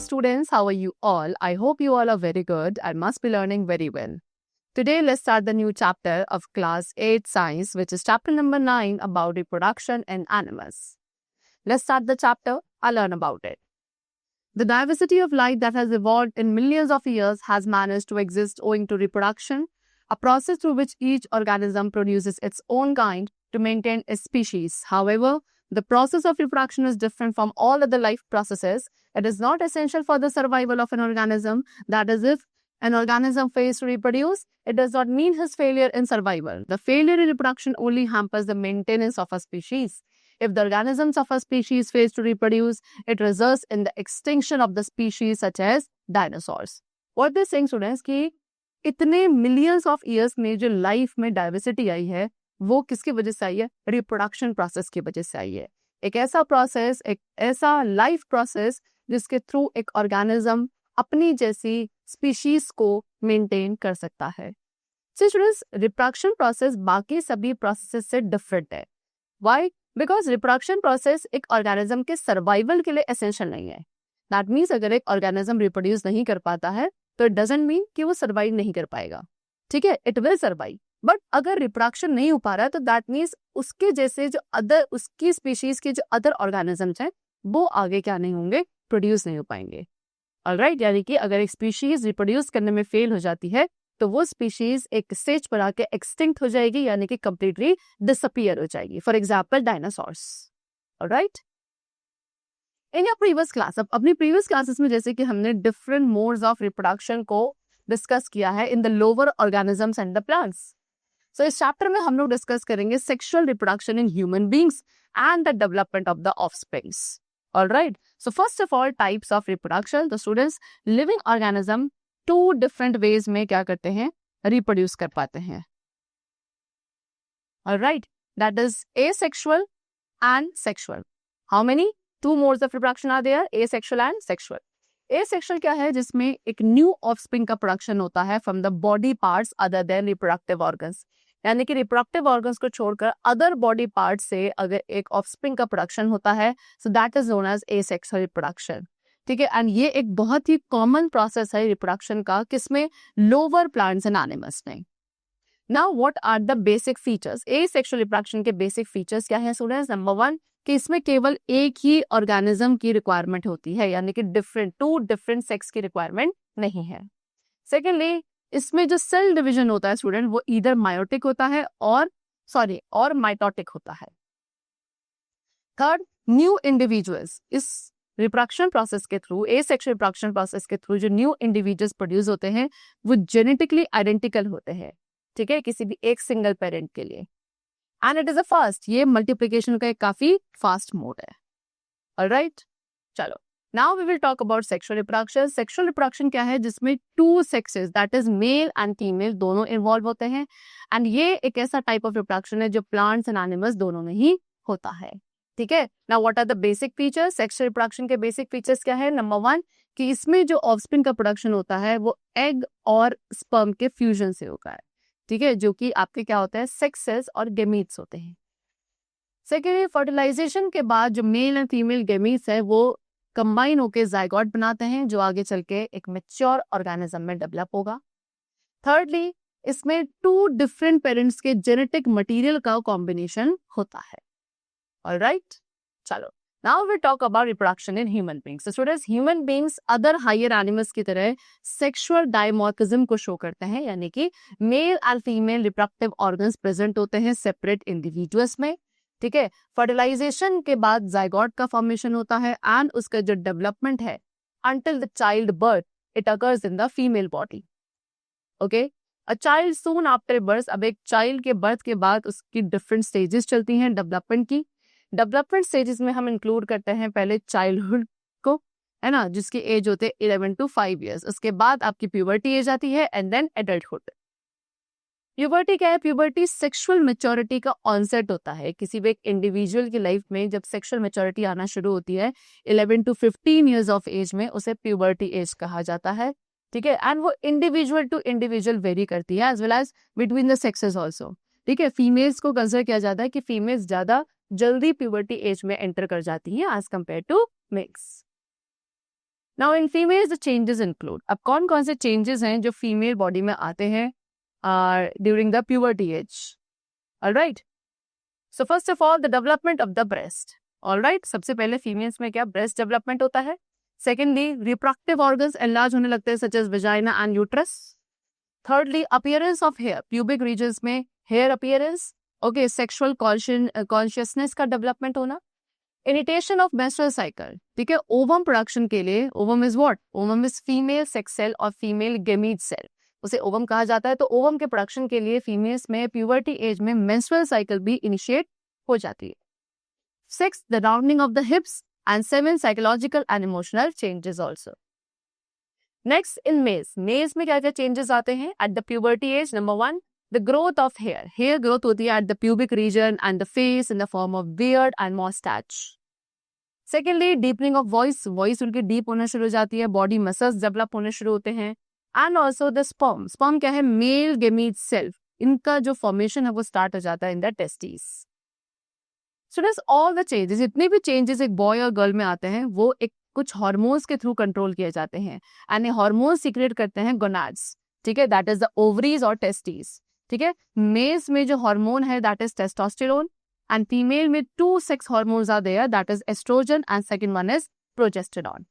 students, how are you all? I hope you all are very good and must be learning very well. Today, let's start the new chapter of Class 8 Science, which is chapter number 9 about reproduction in animals. Let's start the chapter. I'll learn about it. The diversity of life that has evolved in millions of years has managed to exist owing to reproduction, a process through which each organism produces its own kind to maintain its species. However, the process of reproduction is different from all other life processes. It is not essential for the survival of an organism. That is, if an organism fails to reproduce, it does not mean his failure in survival. The failure in reproduction only hampers the maintenance of a species. If the organisms of a species fails to reproduce, it results in the extinction of the species such as dinosaurs. What they're saying, students, कि इतने millions of years में जो life में diversity आई है, वो किसकी वजह से आई है? रिप्रोडक्शन प्रोसेस की वजह से आई है. एक ऐसा प्रोसेस, एक ऐसा लाइफ प्रोसेस जिसके थ्रू एक ऑर्गेनिज्म अपनी जैसी स्पीशीज को मेंटेन कर सकता है. सो स्टूडेंट्स, रिप्रोडक्शन प्रोसेस बाकी सभी प्रोसेस से डिफरेंट है. व्हाई? बिकॉज रिप्रोडक्शन प्रोसेस एक ऑर्गेनिज्म के सर्वाइवल के लिए एसेंशियल नहीं है. दैट मीन्स अगर एक ऑर्गेनिज्म रिप्रोड्यूस नहीं कर पाता है तो इट डजंट मीन कि वो सर्वाइव नहीं कर पाएगा. ठीक है, इट विल सर्वाइव. बट अगर रिप्रोडक्शन नहीं हो पा रहा है तो दैट मीन्स उसके जैसे जो अदर, उसकी स्पीशीज के जो अदर ऑर्गेनिजम्स हैं वो आगे क्या नहीं होंगे, प्रोड्यूस नहीं हो पाएंगे. ऑलराइट, यानी कि अगर एक स्पीशीज रिप्रोड्यूस करने में फेल हो जाती है तो वो स्पीशीज एक स्टेज पर आके एक्सटिंक्ट हो जाएगी, यानी कि कंप्लीटली डिसअपीयर हो जाएगी. For example dinosaurs. Alright, in your previous class, अब अपनी प्रीवियस क्लासेस में जैसे कि हमने डिफरेंट मोड्स ऑफ रिप्रोडक्शन को डिस्कस किया है in the lower organisms and the plants. So इस चैप्टर में हम लोग डिस्कस करेंगे sexual reproduction in human beings and the development of the offsprings. Alright, so first of all types of reproduction. तो students, living organism two different ways में क्या करते हैं, रिप्रोड्यूस कर पाते हैं. Alright, that is asexual and sexual. How many? Two modes of reproduction are there, asexual and sexual. Asexual क्या है? जिसमें एक न्यू ऑफस्प्रिंग का प्रोडक्शन होता है from the body parts other than reproductive organs. यानी कि रिप्रोडक्टिव ऑर्गन्स को छोड़कर अदर बॉडी पार्ट से अगर एक ऑफस्प्रिंग का प्रोडक्शन होता है, so that is known as asexual reproduction. ठीक है, एंड ये एक बहुत ही कॉमन प्रोसेस है रिप्रोडक्शन का, किसमें? लोअर प्लांट्स एंड एनिमल्स में. Now what are the basic features? Asexual reproduction के बेसिक फीचर्स क्या है स्टूडेंट्स? नंबर 1 कि इसमें केवल एक ही ऑर्गेनिज्म की रिक्वायरमेंट होती है, यानी कि टू डिफरेंट सेक्स की रिक्वायरमेंट नहीं है. सेकेंडली, इसमें जो सेल डिवीजन होता है स्टूडेंट, वो ईदर मायोटिक होता है और माइटोटिक होता है. थर्ड, न्यू इंडिविजुअल्स, इस रिप्रोडक्शन प्रोसेस के थ्रू, एसेक्सुअल रिप्रोडक्शन प्रोसेस के थ्रू जो न्यू इंडिविजुअल्स प्रोड्यूस होते हैं वो जेनेटिकली आइडेंटिकल होते हैं. ठीक है, किसी भी एक सिंगल पेरेंट के लिए. And it is a fast, ये मल्टीप्लिकेशन का एक काफी फास्ट मोड है. ऑलराइट, चलो now we will talk about sexual reproduction. Sexual reproduction क्या है? जिसमें two sexes, that is male and female, दोनों इन्वॉल्व होते हैं. एंड ये एक ऐसा टाइप ऑफ रिप्रोडक्शन है जो प्लांट्स एंड एनिमल्स दोनों में ही होता है. ठीक है, now what are the basic features? Sexual reproduction के बेसिक फीचर्स क्या है? नंबर 1 कि इसमें जो ऑफस्प्रिंग का प्रोडक्शन होता है वो एग और स्पर्म के फ्यूजन से होता है. ठीक है, जो कि आपके क्या होता है, सेक्स सेल्स और गेमीट्स होते हैं. सेकेंडली, फर्टिलाइजेशन के बाद जो मेल एंड फीमेल गेमीट्स है वो कंबाइन होकर जाइगोट बनाते हैं, जो आगे चल के एक मैच्योर ऑर्गेनिज्म में डेवलप होगा. थर्डली, इसमें टू डिफरेंट पेरेंट्स के जेनेटिक मटेरियल का कॉम्बिनेशन होता है. ऑलराइट, चलो now we talk about reproduction in human beings. Students, human beings other higher animals की तरह सेक्सुअल डायमॉर्फिज्म को शो करते हैं, यानी कि mail and female reproductive organs present होते हैं सेपरेट इंडिविजुअल्स में. ठीक है, फर्टिलाइजेशन के बाद जाइगोट का फॉर्मेशन होता है एंड उसका जो डेवलपमेंट है until the child birth it occurs in the female body. Okay, a child soon after birth. अब एक चाइल्ड के बर्थ के बाद उसकी डिफरेंट स्टेजेस चलती हैं डेवलपमेंट की. डेवलपमेंट स्टेजेस में हम इंक्लूड करते हैं पहले चाइल्डहुड को, है ना, जिसकी एज होते हैं 11 to 5 years. उसके बाद आपकी प्यूबर्टी एज आती है एंड देन एडल्टहुड. प्यूबर्टी क्या है? प्यूबर्टी सेक्सुअल मैच्योरिटी का ऑनसेट होता है. किसी भी एक इंडिविजुअल की लाइफ में जब सेक्सुअल मैच्योरिटी आना शुरू होती है 11 to 15 years ऑफ एज में, उसे प्यूबर्टी एज कहा जाता है. ठीक है, एंड वो इंडिविजुअल टू इंडिविजुअल वेरी करती है as well as between the sexes also. ठीक है, फीमेल्स को कंसिडर किया जाता है कि फीमेल्स ज्यादा जल्दी प्यूबर्टी एज में एंटर कर जाती हैं as compare to males. Now in females the changes include, अब कौन कौन से चेंजेस हैं जो फीमेल बॉडी में आते हैं during the puberty as. Alright, so first of all the development of the breast. Alright, सबसे पहले फीमेल्स में क्या ब्रेस्ट डेवलपमेंट होता है. सेकेंडली रिप्रोडक्टिव ऑर्गन्स एनलार्ज होने लगते हैं such as vagina and uterus. Thirdly appearance of hair, pubic regions में hair appearance. Okay, sexual consciousness का डेवलपमेंट होना. इनिटेशन ऑफ मेंस्ट्रुअल साइकिल, ठीक है. ओवम प्रोडक्शन के लिए, ovum is what, ovum is female sex cell और female gamete cell, उसे ovum कहा जाता है. तो ओवम के प्रोडक्शन के लिए फीमेल्स में प्यूबर्टी एज में मेंस्ट्रुअल साइकिल भी इनिशिएट हो जाती है. 6, the rounding of the hips and 7, psychological and emotional changes also. Next in males में क्या क्या चेंजेस आते हैं at the puberty age. Number 1, the growth of hair, hair growth होती है at the pubic region and the face in the form of beard and moustache. Secondly deepening of voice, voice उनकी deep होना शुरू हो जाती है, body muscles develop होने शुरू होते हैं. And also the sperm, sperm क्या है, मेल गेमीट सेल्फ, इनका जो फॉर्मेशन है वो स्टार्ट हो जाता है in the testis. So that's all the changes, जितने भी चेंजेस एक बॉय और गर्ल में आते हैं वो एक कुछ हार्मोन्स के थ्रू कंट्रोल किए जाते हैं. एंड ये हार्मोन्स सीक्रेट करते हैं गोनाड्स, ठीक है, दैट इज द ओवरीज और टेस्टिस. ठीक है, मेल्स में जो हार्मोन है that is testosterone and female में 2 sex hormones are there, that is oestrogen and second one is progesterone.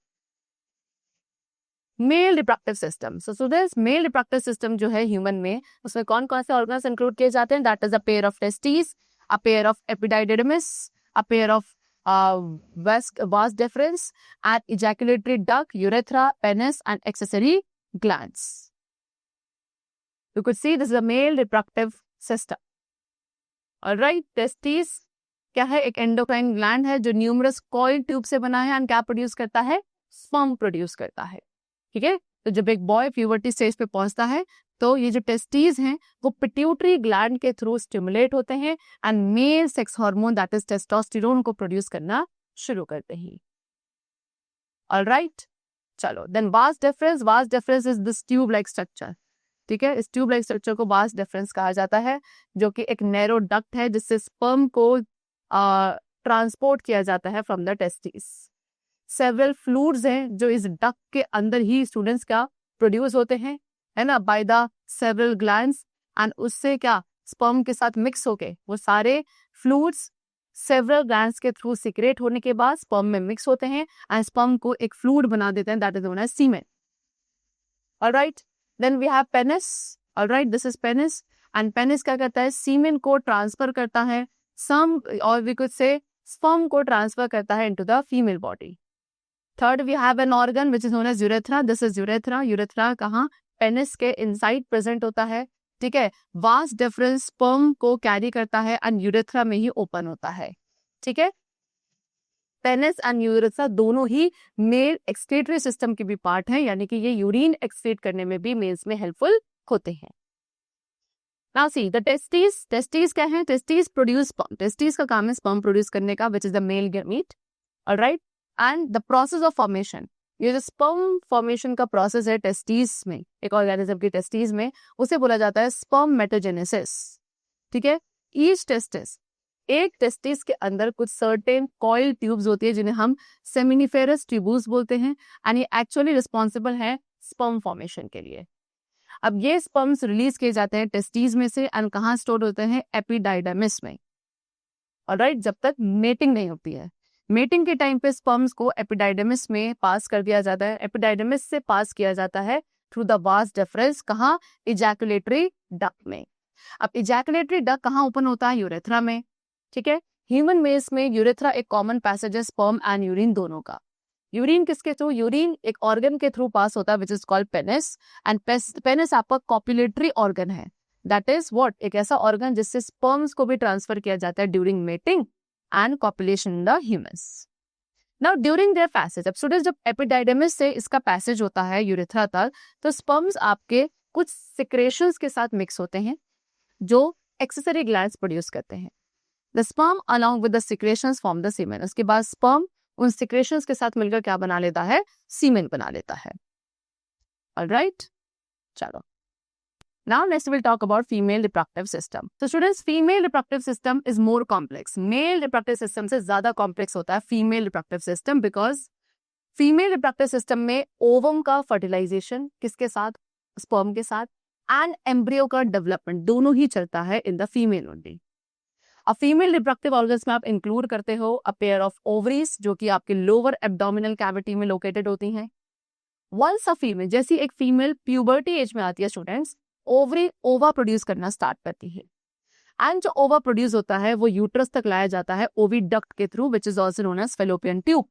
Male reproductive system, so this male reproductive system जो है human में, उसमें कौन कौन से ऑर्गन्स इंक्लूड किए जाते हैं. That is a pair of testis, a pair of epididymis, a pair of vas deferens, and ejaculatory duct, urethra, penis, and accessory glands. You could see this is a male reproductive system. All right, testes क्या है, एक endocrine gland है जो numerous coil tube से बना है and क्या produce करता है, sperm produce करता है. ठीक है, तो जब एक बॉय प्यूबर्टी स्टेज पे पहुंचता है तो ये जो टेस्टीज हैं वो पिट्यूटरी ग्लैंड के थ्रू स्टिमुलेट होते हैं and male sex hormone that is testosterone को प्रोड्यूस करना शुरू करते हैं. ऑलराइट, चलो then vas deferens is this tube like structure. ठीक है, इस ट्यूब लाइक स्ट्रक्चर को वास डेफरेंस कहा जाता है, जो कि एक नैरो डक्ट है जिससे स्पर्म को ट्रांसपोर्ट किया जाता है from the testis. Several fluids हैं जो इस डक्ट के अंदर ही स्टूडेंट्स का प्रोड्यूस होते हैं, है ना, by the several glands. And उससे क्या स्पर्म के साथ मिक्स होके वो सारे फ्लूइड्स सेवरल ग्लैंड्स के थ्रू सीक्रेट होने के बाद स्पर्म में मिक्स होते हैं एंड स्पर्म को एक फ्लूइड बना देते हैं, that is known as semen. Alright, then we have penis. Alright, this is penis and penis क्या करता है, सीमेन को ट्रांसफर करता है, सम और वी कुड से स्पर्म को ट्रांसफर करता है into the female body. Third we have an organ which is known as urethra. This is urethra. Urethra कहाँ, पेनिस के इनसाइड प्रेजेंट होता है. ठीक है, वास डिफरेंस स्पर्म को कैरी करता है एंड यूरेथ्रा में ही ओपन होता है. ठीक है, पेनिस एंड यूरेथ्रा दोनों ही मेल एक्सक्रीटरी सिस्टम के भी पार्ट हैं, यानी कि ये यूरिन एक्सक्रीट करने में भी मेल्स में हेल्पफुल होते हैं. Now see the testis. Testis क्या है, टेस्टिस प्रोड्यूस स्पर्म. टेस्टिस का काम है स्पर्म प्रोड्यूस करने का, which is the male gamete. Alright, and the process of formation, ये जो स्पर्म फॉर्मेशन का प्रोसेस है टेस्टिस में, एक ऑर्गेनिज्म की टेस्टिस में, उसे बोला जाता है स्पर्म मेटाजेनेसिस. ठीक है, ईच टेस्टिस, एक टेस्टिस के अंदर कुछ सर्टेन कॉइल ट्यूब्स होती है जिन्हें हम सेमिनिफेरस ट्यूबूल्स बोलते हैं एंड ये एक्चुअली रिस्पॉन्सिबल है स्पर्म फॉर्मेशन के लिए. अब ये स्पर्म्स रिलीज किए जाते हैं टेस्टिस में से एंड कहाँ स्टोर होते हैं, एपिडाइडमिस में. ऑलराइट, जब तक मेटिंग नहीं होती है. मेटिंग के टाइम पे स्पर्म्स को एपिडाइडमिस में पास कर दिया जाता है. एपिडाइडमिस से पास किया जाता है थ्रू द वास डिफरेंस, कहाँ, इजैकुलेटरी डक्ट में. अब इजैकुलेटरी डक्ट कहाँ ओपन होता है, यूरेथ्रा में. ठीक है, ह्यूमन मेल्स में यूरेथ्रा एक कॉमन पैसेज है स्पर्म एंड यूरिन दोनों का. यूरिन किसके थ्रू, यूरिन एक ऑर्गन के थ्रू पास होता है which is called penis and penis आपका कॉपुलेटरी ऑर्गन है. दैट इज व्हाट, एक ऐसा ऑर्गन जिससे स्पर्म्स को भी ट्रांसफर किया जाता है during mating and copulation in the humans. Now during their passage, अब स्टूडेंट्स जब एपिडाइडमिस से इसका पैसेज होता है यूरेथ्रा तक, तो स्पर्म्स आपके कुछ सिक्रेशंस के साथ मिक्स होते हैं जो एक्सेसरी ग्लैंड्स प्रोड्यूस करते हैं. The sperm along with the secretions form the semen. उसके बाद स्पर्म उन सिक्रेशंस के साथ मिलकर क्या बना लेता है, सीमेन बना लेता है. ऑलराइट, चलो now next we'll talk about female reproductive system. So students, female reproductive system is more complex. Male reproductive system से ज्यादा complex होता है female reproductive system because female reproductive system में ओवम का फर्टिलाइजेशन किसके साथ, स्पर्म के साथ, एंड एम्ब्रियो का डेवलपमेंट दोनों ही चलता है इन द फीमेल ओनली। अब फीमेल रिप्रोडक्टिव ऑर्गन्स में आप इंक्लूड करते हो अ पेयर ऑफ ओवरीज जो कि आपके लोअर एब्डोमिनल कैविटी में लोकेटेड होती हैं। वंस अ फीमेल, जैसी एक फीमेल प्यूबर्टी एज में आती है स्टूडेंट्स, ओवरी ओवा प्रोड्यूस करना स्टार्ट करती है, एंड जो ओवा प्रोड्यूस होता है वो यूट्रस तक लाया जाता है ओविडक्ट के through, which is also known as fallopian tube.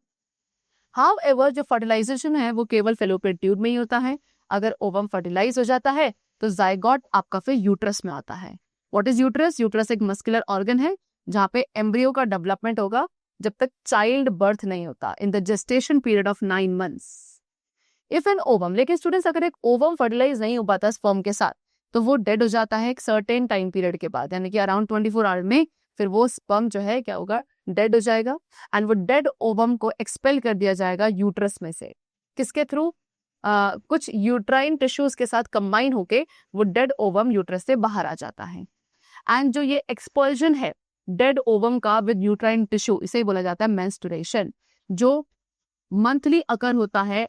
However जो फर्टिलाइजेशन है वो केवल फेलोपियन ट्यूब में ही होता है। अगर ओवम फर्टिलाइज हो जाता है तो जाइगोट आपका फिर यूट्रस में आता है। What is uterus? यूट्रस एक मस्कुलर ऑर्गन है जहाँ पे एम्ब्रियो का डेवलपमेंट होगा जब तक चाइल्ड बर्थ नहीं होता, in the gestation period of 9 months। If an ovum, लेकिन स्टूडेंट्स अगर एक ओवम फर्टिलाइज नहीं हो पाता स्पर्म के साथ तो वो डेड हो जाता है एक सर्टेन टाइम पीरियड के बाद, यानी कि अराउंड 24 आवर में फिर वो स्पर्म जो है क्या होगा, डेड हो जाएगा, एंड वो डेड ओवम को एक्सपेल कर दिया जाएगा यूट्रस में से। किसके थ्रू? कुछ यूट्राइन टिश्यूज के साथ कंबाइन होके वो डेड ओवम यूट्रस से बाहर आ जाता है। एंड जो ये एक्सपल्जन है डेड ओवम का विद यूट्राइन टिश्यू, इसे बोला जाता है मेंस्ट्रुएशन, जो मंथली अकर होता है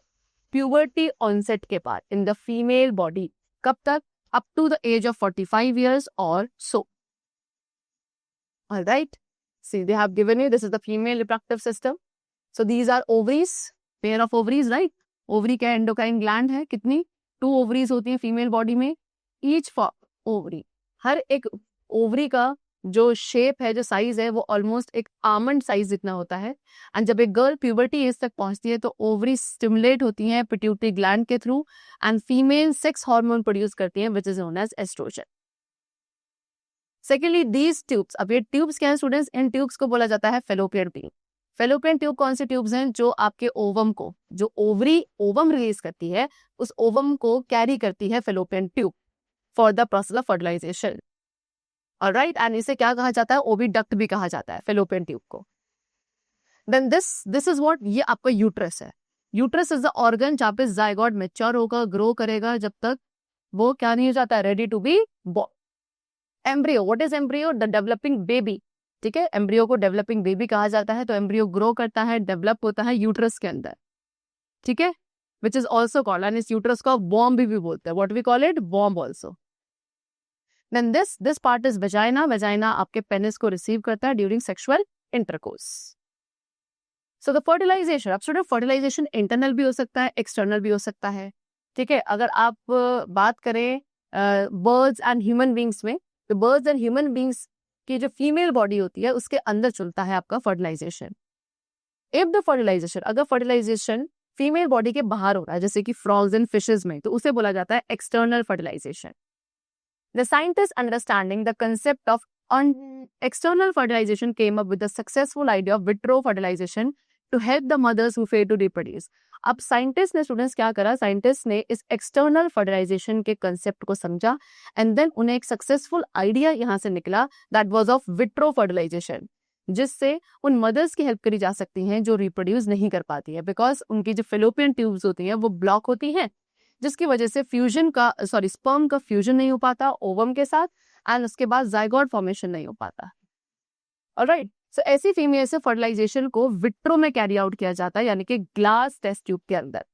प्यूबर्टी ऑनसेट के बाद इन द फीमेल बॉडी। कब तक? Up to the age of 45 years or so. All right. See, they have given you, this is the female reproductive system. So these are ovaries, pair of ovaries, right? Ovary क्या endocrine gland है, कितनी? 2 ovaries होती हैं female body में, each for ovary. हर एक ovary का जो shape है, जो साइज है, वो ऑलमोस्ट एक आमंड साइज जितना होता है। एंड जब एक गर्ल प्यूबर्टी एज तक पहुंचती है तो ओवरी स्टिमुलेट होती हैं पिट्यूटरी ग्लैंड के through and female sex hormone produce करती हैं which is known as oestrogen. Secondly these tubes, अब ये ट्यूब्स क्या है स्टूडेंट्स? इन ट्यूब्स को बोला जाता है फेलोपियन ट्यूब। फेलोपियन ट्यूब कौन से ट्यूब्स हैं? जो आपके ओवम को, जो ओवरी ओवम रिलीज करती है उस ओवम को कैरी करती है fallopian tube for the process of fertilisation. Alright, and इसे क्या कहा जाता है? ओविडक्ट भी कहा जाता है फेलोपियन ट्यूब को। देन दिस इज व्हाट, ये आपका यूट्रस है। यूट्रस इज द ऑर्गन जहाँ पे जाइगोट मैच्योर होगा, ग्रो करेगा जब तक वो क्या नहीं हो जाता है, ready to be born. Embryo, what is embryo? The developing baby. ठीक है, एम्ब्रियो को डेवलपिंग बेबी कहा जाता है। तो एम्ब्रियो ग्रो करता है, डेवलप होता है यूट्रस के अंदर, ठीक है, which is also called, and इस यूट्रस को वॉर्म भी बोलते हैं। What we call it? वॉर्म also. Then this part is vagina. Vagina आपके पेनिस को रिसीव करता है during sexual intercourse. So the fertilisation, अब स्टूडेंट फर्टिलाइजेशन इंटरनल भी हो सकता है, एक्सटर्नल भी हो सकता है, ठीक है। अगर आप बात करें बर्ड्स एंड ह्यूमन बींग्स में, तो बर्ड्स एंड ह्यूमन बींग्स की जो फीमेल बॉडी होती है उसके अंदर चलता है आपका फर्टिलाइजेशन। इफ द फर्टिलाइजेशन, अगर फर्टिलाइजेशन फीमेल बॉडी के बाहर हो रहा है जैसे कि फ्रॉग्स एंड फिशेज में, तो उसे बोला जाता है external fertilisation. The scientists understanding the concept of external fertilization came up with the successful idea of vitro fertilization to help the mothers who fail to reproduce. अब साइंटिस्ट ने students क्या करा? साइंटिस्ट ने इस एक्सटर्नल फर्टिलाइजेशन के concept को समझा and then उन्हें एक सक्सेसफुल आइडिया यहाँ से निकला, that was of vitro fertilisation, जिससे उन मदर्स की हेल्प करी जा सकती हैं जो रिप्रोड्यूस नहीं कर पाती है, बिकॉज उनकी जो फेलोपियन ट्यूब्स होती हैं वो ब्लॉक होती हैं, जिसकी वजह से स्पर्म का फ्यूजन नहीं हो पाता ओवम के साथ एंड उसके बाद जाइगोट फॉर्मेशन नहीं हो पाता। ऑलराइट, सो ऐसी फीमेल से फर्टिलाइजेशन को विट्रो में कैरी आउट किया जाता है, यानी कि ग्लास टेस्ट ट्यूब के अंदर।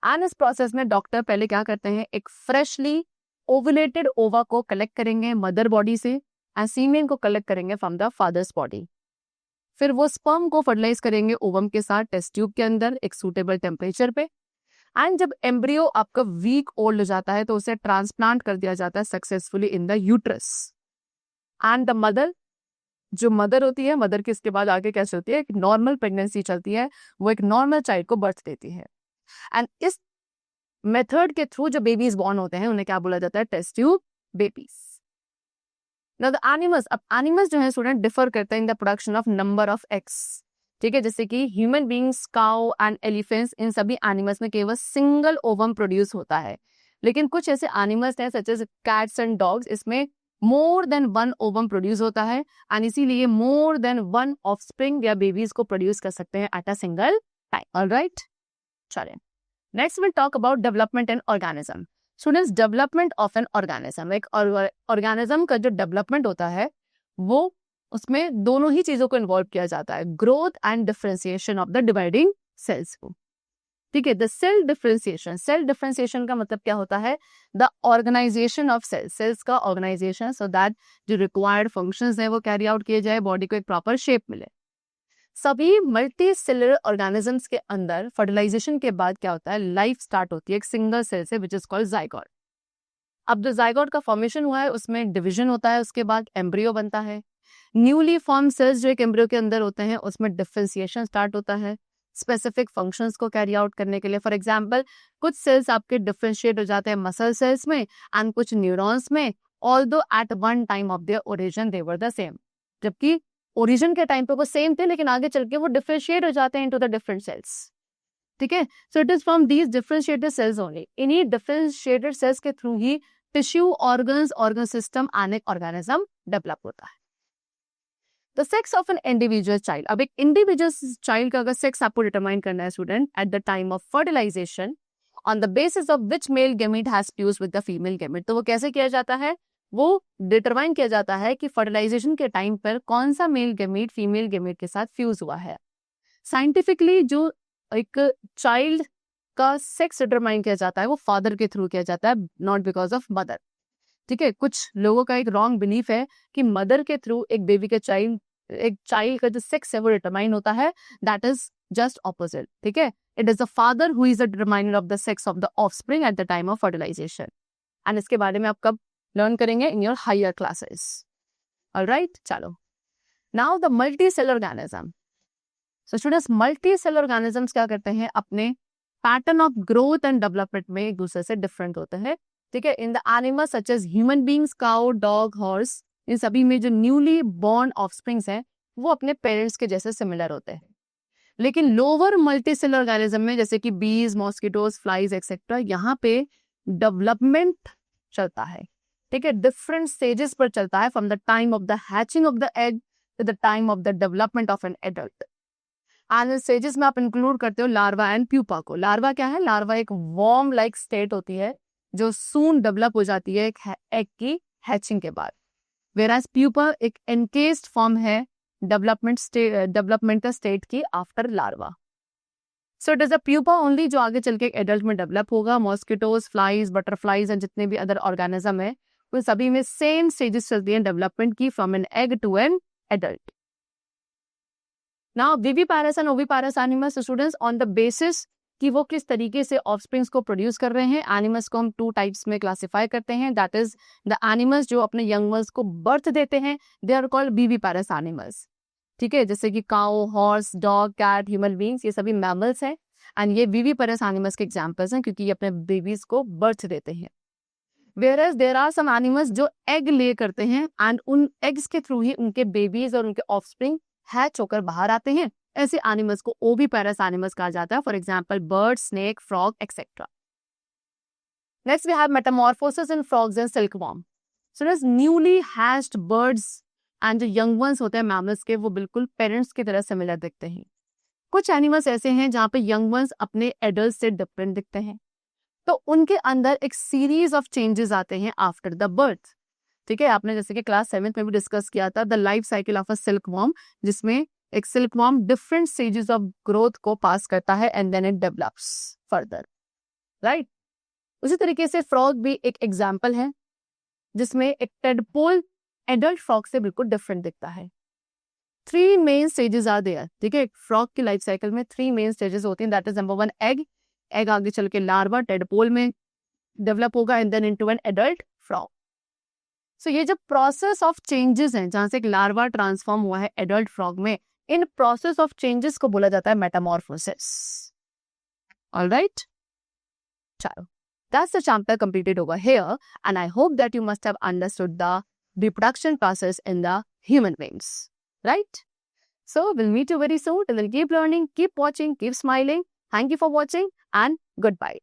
एंड इस प्रोसेस में डॉक्टर पहले क्या करते हैं, एक फ्रेशली ओवुलेटेड ओवा को कलेक्ट करेंगे मदर बॉडी से एंड सीमेन को कलेक्ट करेंगे फ्रॉम द फादर्स बॉडी। फिर वो स्पर्म को फर्टिलाइज करेंगे ओवम के साथ टेस्ट ट्यूब के अंदर एक सूटेबल टेम्परेचर पे। एंड जब एम्ब्रियो आपका वीक ओल्ड हो जाता है तो उसे ट्रांसप्लांट कर दिया जाता है successfully in the uterus. And the mother, जो मदर होती है, मदर की इसके बाद आगे कैसे होती है, एक नॉर्मल प्रेगनेंसी चलती है, वो एक नॉर्मल चाइल्ड को बर्थ देती है। एंड इस मेथड के थ्रू जो बेबीज बॉर्न होते हैं उन्हें क्या बोला जाता है? Test tube babies. Now the animals, अब एनिमल्स जो है स्टूडेंट डिफर करते हैं in the production of number of eggs, ठीक है, जैसे कि human beings, cow and elephants, इन सभी एनिमल्स में केवल सिंगल ओवम प्रोड्यूस होता है। लेकिन कुछ ऐसे एनिमल्स हैं such as cats and dogs, इसमें मोर देन 1 ओवम प्रोड्यूस होता है एंड इसीलिए मोर देन 1 ऑफस्प्रिंग या बेबीज को प्रोड्यूस कर सकते हैं at a single time. Alright, चलिए next will talk about development in organism. Students, development of an organism, एक ऑर्गेनिज्म का जो डेवलपमेंट होता है वो उसमें दोनों ही चीजों को इन्वॉल्व किया जाता है, growth and differentiation of the dividing cells को। ठीक है। द सेल डिफरेंशिएशन का मतलब क्या होता है? द ऑर्गेनाइजेशन ऑफ सेल्स का ऑर्गेनाइजेशन, सो दैट जो रिक्वायर्ड फंक्शंस है वो कैरी आउट किए जाए, बॉडी को एक प्रॉपर शेप मिले। सभी मल्टी सेलुलर ऑर्गेनिजम्स के अंदर फर्टिलाइजेशन के बाद क्या होता है? लाइफ स्टार्ट होती है एक सिंगल सेल से, विच इज कॉल्ड जाइगोट। अब जो जाइगोट का फॉर्मेशन हुआ है उसमें डिवीजन होता है, उसके बाद एम्ब्रियो बनता है। न्यूली फॉर्म सेल्स जो एक एम्ब्रियो के अंदर होते हैं उसमें डिफरेंशिएशन स्टार्ट होता है स्पेसिफिक फंक्शंस को कैरी आउट करने के लिए। फॉर एग्जांपल, कुछ सेल्स आपके डिफरेंशिएट हो जाते हैं मसल सेल्स में एंड कुछ न्यूरॉन्स में, although at one time of their origin they were the same. जबकि ओरिजिन के टाइम पे वो सेम थे, लेकिन आगे चल के वो डिफरेंशिएट हो जाते हैं इनटू द डिफरेंट सेल्स। ठीक है, so it is from these differentiated sales only. इन्हीं डिफरेंशिएटेड सेल्स के through he tissue, organs, organ system and एक ऑर्गेनिज्म डेवलप होता है। The sex of an individual child. अब एक इंडिविजुअल चाइल्ड का अगर सेक्स आपको डिटरमाइन करना है student, at the time of fertilisation on the basis of which male gamete has fused with the female gamete, तो वो कैसे किया जाता है? वो डिटरमाइन किया जाता है कि फर्टिलाइजेशन के टाइम पर कौन सा मेल गेमेट फीमेल गेमेट के साथ फ्यूज हुआ है। साइंटिफिकली जो एक चाइल्ड का सेक्स डिटरमाइन किया जाता है वो फादर के थ्रू किया जाता है, नॉट बिकॉज ऑफ मदर। ठीक है, कुछ लोगों का एक रॉन्ग बिलीफ है कि मदर के थ्रू एक बेबी के एक चाइल्ड का जो सेक्स है वो डिटरमाइन होता है, दैट इज जस्ट ऑपोजिट। ठीक है, it is the father who is the determiner of the sex of the offspring at the time of fertilisation. And इसके बारे में आप कब लर्न करेंगे? In your higher classes. Alright, चलो now the multi cell organism. So students, multi cell organisms क्या करते हैं? अपने pattern of growth and development में एक दूसरे से डिफरेंट होते हैं। ठीक है, in the animals such as human beings, cow, dog, horse, इन सभी में जो न्यूली बॉर्न ऑफस्प्रिंग्स हैं वो अपने पेरेंट्स के जैसे सिमिलर होते हैं। लेकिन लोअर मल्टी सेल ऑर्गेनिज्म में जैसे कि बीज, मॉस्किटोज, फ्लाइज एक्सेट्रा, यहाँ पे डेवलपमेंट चलता है। ठीक है, डिफरेंट स्टेजेस पर चलता है, from the time of the hatching of the egg to the time of the development of an adult. And stages में आप इंक्लूड करते हो लार्वा एंड प्यूपा को। लार्वा क्या है? लार्वा एक वॉर्म लाइक स्टेट होती है जो सून डेवलप हो जाती है एक एग की हैचिंग के बाद। वेराज प्यूपा एक एनकेस्ड फॉर्म है डेवलपमेंटल स्टेट की after larva. So it is a pupa only जो आगे चल के एडल्ट में डेवलप होगा। मॉस्किटोज, फ्लाइज, बटरफ्लाइज एंड जितने भी अदर ऑर्गेनिज्म है वो सभी में सेम स्टेजेस चलती हैं डेवलपमेंट की, from an egg to an adult. Now viviparous and oviparous animals, students, on the basis कि वो किस तरीके से ऑफस्प्रिंग्स को प्रोड्यूस कर रहे हैं, एनिमल्स को हम टू टाइप्स में क्लासिफाई करते हैं। दैट इज द एनिमल्स जो अपने यंग वंस को बर्थ देते हैं, they are called viviparous animals. ठीक है, जैसे कि cow, horse, dog, cat, human beings, ये सभी मैमल्स हैं एंड ये विविपारस एनिमल्स के एग्जाम्पल्स हैं क्योंकि ये अपने बेबीज को बर्थ देते हैं। Whereas there are some animals जो एग ले करते हैं एंड उन एग्स के थ्रू ही उनके बेबीज और उनके ऑफस्प्रिंग हैच होकर बाहर आते हैं। ऐसे एनिमल्स को ओविपारस एनिमल्स कहा जाता है, for example bird, snake, frog etcetera. Next we have metamorphosis in frogs and silkworm. So newly hatched birds and जो यंग वंस होते हैं मैमल्स के, वो बिल्कुल पेरेंट्स की तरह सिमिलर दिखते हैं। कुछ एनिमल्स ऐसे हैं जहाँ पे यंग वंस अपने एडल्ट से डिफरेंट दिखते हैं, तो उनके अंदर एक सीरीज ऑफ चेंजेस आते हैं आफ्टर द बर्थ। ठीक है, आपने जैसे कि क्लास 7th में भी डिस्कस किया था the life cycle of a silkworm, जिसमें एक silkworm different stages of growth को पास करता है and then it develops further, right. उसी तरीके से फ्रॉग भी एक एग्जाम्पल है जिसमें एक टेडपोल एडल्ट फ्रॉग से बिल्कुल डिफरेंट दिखता है। 3 मेन स्टेजेस आर देयर। ठीक है, फ्रॉग की लाइफ साइकिल में 3 मेन स्टेजेस होती हैं। दैट इज नंबर 1 एग आगे चल के लार्वा टेडपोल में डेवलप होगा and then into an adult frog. So ये जब प्रोसेस ऑफ चेंजेस हैं जहां से एक लार्वा ट्रांसफॉर्म हुआ है एडल्ट फ्रॉग में, इन प्रोसेस ऑफ चेंजेस को बोला जाता है मेटामॉर्फोसिस। ऑलराइट, चलो that's the chapter completed over here and I hope that you must have understood the reproduction process in the human beings, right? So we'll meet you very soon. Till then, keep learning, keep watching, keep smiling. Thank you for watching and goodbye.